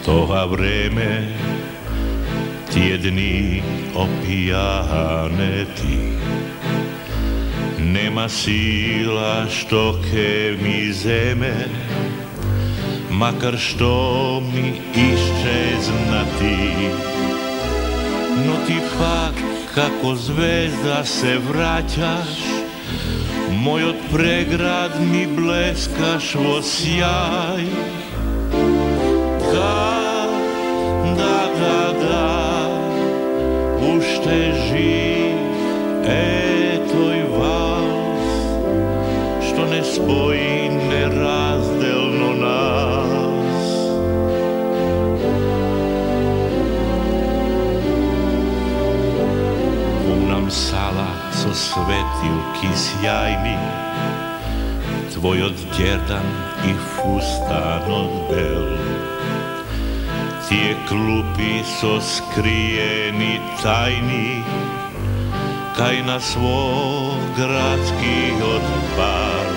тоа време, тие дни опијанети. Нема сила што ке ми земе, макар што ми исчезна ти. Но ти пак како звезда се враќаш, мојот преград ми блескаш во сјај. Да, уште жив е тој валс, што не спои неразделно нас. Пунам сала со светилки сјајни, твојот ѓердан и фустанот бел. Тие клупи со скриени тајни, кај на свог градскиот бар.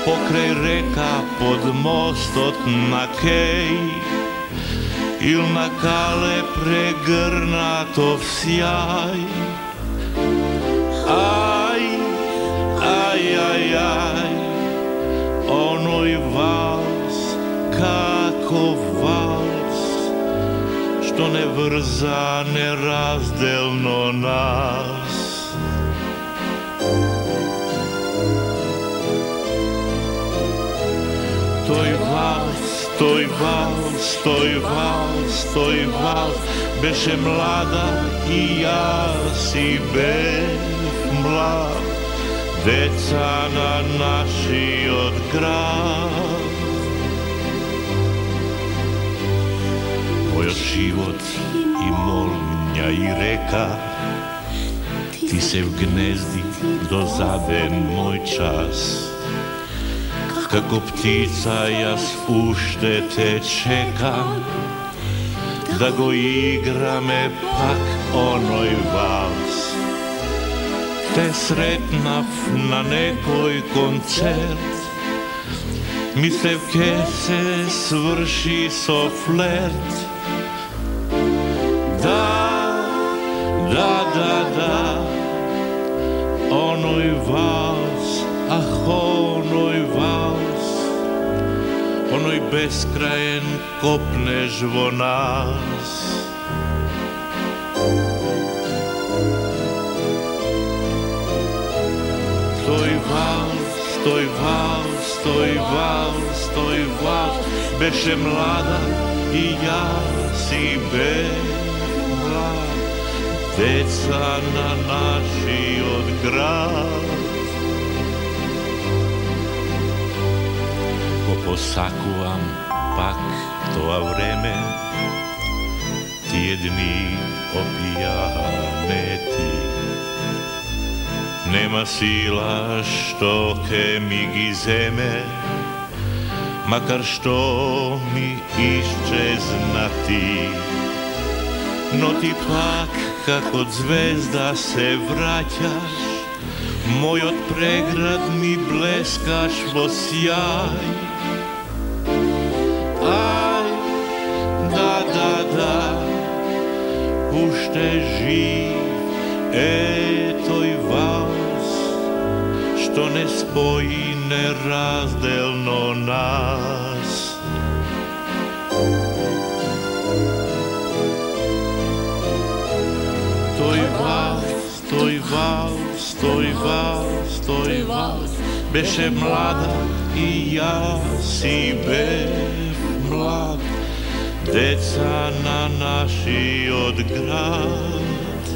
Покрај река под мостот на Кеј, ил на кале прегрнато в сјај. Ај, оној валс, каков валс, што не врза неразделно нас. Тој валс беше млада и јас и бев млад, деца на нашиот град. Мојот живот и молња и река, ти се вгнезди до заден мој час. Како птица јас уште те чекам, да го играме пак оној валс. Те сретнав на некој концерт, мислев ке се сврши со флерт. Да, оној валс, оној валс, оној бескраен копнеш во нас. Тој валс беше млада и јас и бев млад, деца на нашиот град. Посакувам пак тоа време, тие дни опијанети. Нема сила што ке ми ги земе, макар што ми исчезна ти. Но ти пак како звезда се враќаш, мојот преград ми блескаш во сјај. Да, уште жив е тој валс, што не спои неразделно нас. Тој валс беше млада и јас и бев млад, деца на нашиот град.